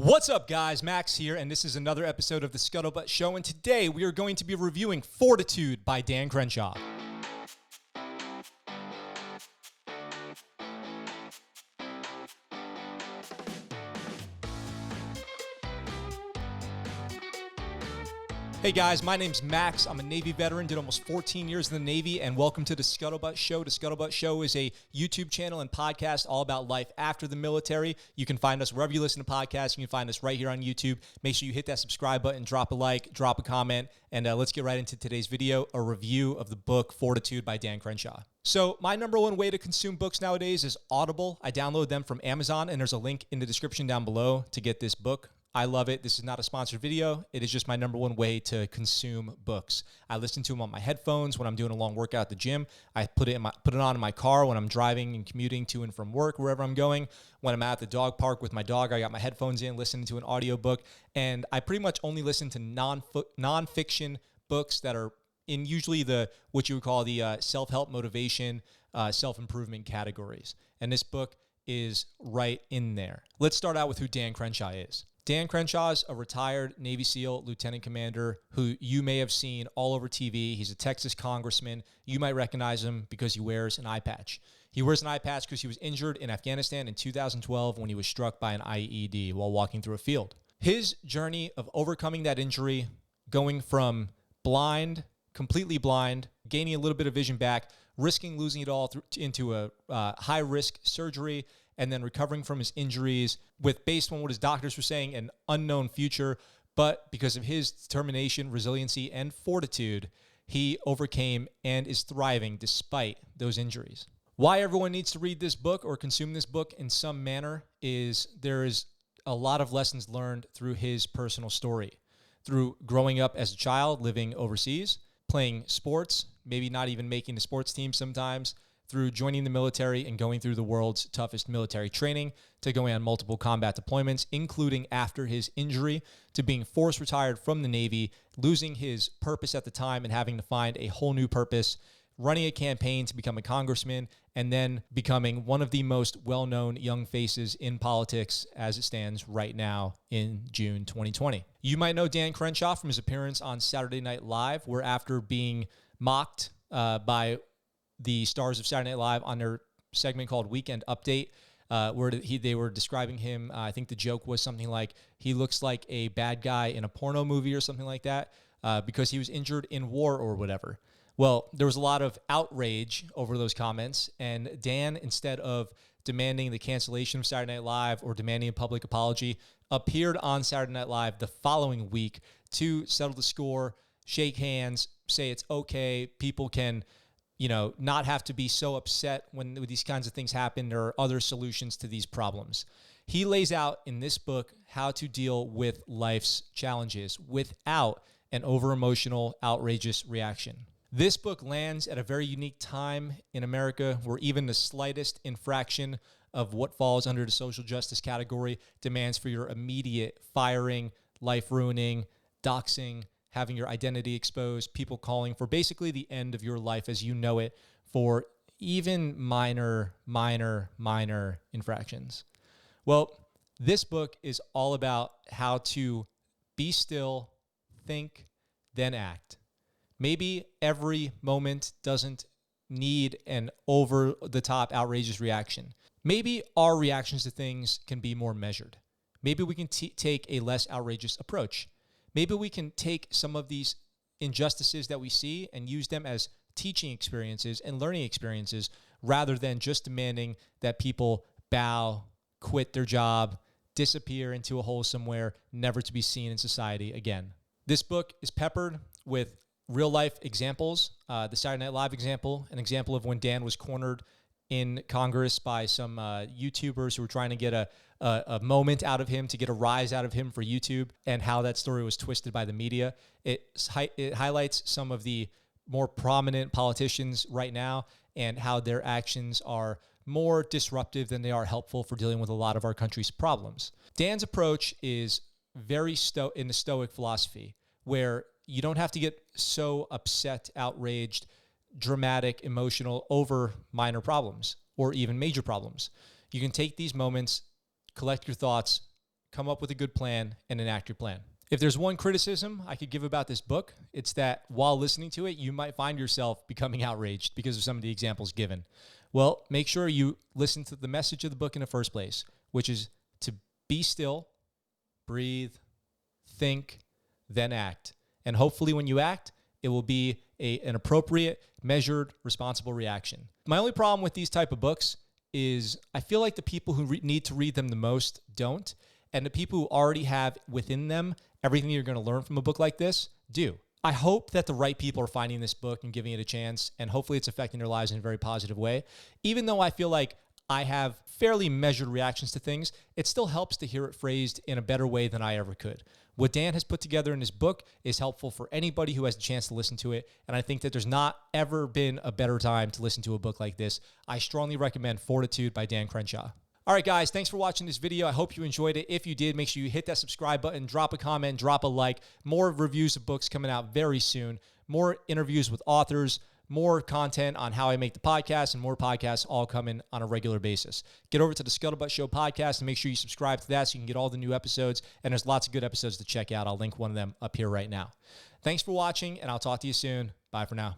What's up, guys? Max here, and this is another episode of the ScuttleButt Show, and today we are going to be reviewing Fortitude by Dan Crenshaw. Hey guys, my name's Max. I'm a Navy veteran, did almost 14 years in the Navy, and welcome to the ScuttleButt Show. The ScuttleButt Show is a YouTube channel and podcast all about life after the military. You can find us wherever you listen to podcasts. You can find us right here on YouTube. Make sure you hit that subscribe button, drop a like, drop a comment, and let's get right into today's video, a review of the book Fortitude by Dan Crenshaw. So my number one way to consume books nowadays is Audible. I download them from Amazon, and there's a link in the description down below to get this book. I love it. This is not a sponsored video. It is just my number one way to consume books. I listen to them on my headphones when I'm doing a long workout at the gym. I put it on in my car when I'm driving and commuting to and from work, wherever I'm going. When I'm at the dog park with my dog, I got my headphones in, listening to an audiobook. And I pretty much only listen to nonfiction books that are in usually what you would call the self-help, motivation, self-improvement categories. And this book is right in there. Let's start out with who Dan Crenshaw is. Dan Crenshaw is a retired Navy SEAL lieutenant commander who you may have seen all over TV. He's a Texas congressman. You might recognize him because he wears an eye patch. He wears an eye patch because he was injured in Afghanistan in 2012 when he was struck by an IED while walking through a field. His journey of overcoming that injury, going from blind, completely blind, gaining a little bit of vision back, risking losing it all into a high-risk surgery, and then recovering from his injuries based on what his doctors were saying, an unknown future. But because of his determination, resiliency, and fortitude, he overcame and is thriving despite those injuries. Why everyone needs to read this book or consume this book in some manner is there is a lot of lessons learned through his personal story. Through growing up as a child, living overseas, playing sports, maybe not even making the sports team sometimes, through joining the military and going through the world's toughest military training, to going on multiple combat deployments, including after his injury, to being forced retired from the Navy, losing his purpose at the time and having to find a whole new purpose, running a campaign to become a congressman, and then becoming one of the most well-known young faces in politics as it stands right now in June 2020. You might know Dan Crenshaw from his appearance on Saturday Night Live, where after being mocked by the stars of Saturday Night Live on their segment called Weekend Update, where they were describing him. I think the joke was something like, he looks like a bad guy in a porno movie or something like that, because he was injured in war or whatever. Well, there was a lot of outrage over those comments, and Dan, instead of demanding the cancellation of Saturday Night Live or demanding a public apology, appeared on Saturday Night Live the following week to settle the score, shake hands, say it's okay, people can not have to be so upset when these kinds of things happen. There are other solutions to these problems. He lays out in this book how to deal with life's challenges without an over-emotional, outrageous reaction. This book lands at a very unique time in America where even the slightest infraction of what falls under the social justice category demands for your immediate firing, life-ruining, doxing, having your identity exposed, people calling for basically the end of your life as you know it for even minor infractions. Well, this book is all about how to be still, think, then act. Maybe every moment doesn't need an over-the-top, outrageous reaction. Maybe our reactions to things can be more measured. Maybe we can take a less outrageous approach. Maybe we can take some of these injustices that we see and use them as teaching experiences and learning experiences rather than just demanding that people bow, quit their job, disappear into a hole somewhere, never to be seen in society again. This book is peppered with real-life examples. The Saturday Night Live example, an example of when Dan was cornered in Congress by some YouTubers who were trying to get a moment out of him, to get a rise out of him for YouTube, and how that story was twisted by the media. It highlights some of the more prominent politicians right now and how their actions are more disruptive than they are helpful for dealing with a lot of our country's problems. Dan's approach is very in the Stoic philosophy, where you don't have to get so upset, outraged, dramatic, emotional over minor problems or even major problems. You can take these moments, collect your thoughts, come up with a good plan, and enact your plan. If there's one criticism I could give about this book, it's that while listening to it, you might find yourself becoming outraged because of some of the examples given. Well, make sure you listen to the message of the book in the first place, which is to be still, breathe, think, then act. And hopefully when you act, it will be an appropriate, measured, responsible reaction. My only problem with these type of books is I feel like the people who need to read them the most don't, and the people who already have within them everything you're going to learn from a book like this do. I hope that the right people are finding this book and giving it a chance, and hopefully it's affecting their lives in a very positive way. Even though I feel like I have fairly measured reactions to things, it still helps to hear it phrased in a better way than I ever could. What Dan has put together in his book is helpful for anybody who has the chance to listen to it, and I think that there's not ever been a better time to listen to a book like this. I strongly recommend Fortitude by Dan Crenshaw. All right, guys, thanks for watching this video. I hope you enjoyed it. If you did, make sure you hit that subscribe button, drop a comment, drop a like. More reviews of books coming out very soon. More interviews with authors, more content on how I make the podcast, and more podcasts all coming on a regular basis. Get over to the ScuttleButt Show podcast and make sure you subscribe to that so you can get all the new episodes. And there's lots of good episodes to check out. I'll link one of them up here right now. Thanks for watching, and I'll talk to you soon. Bye for now.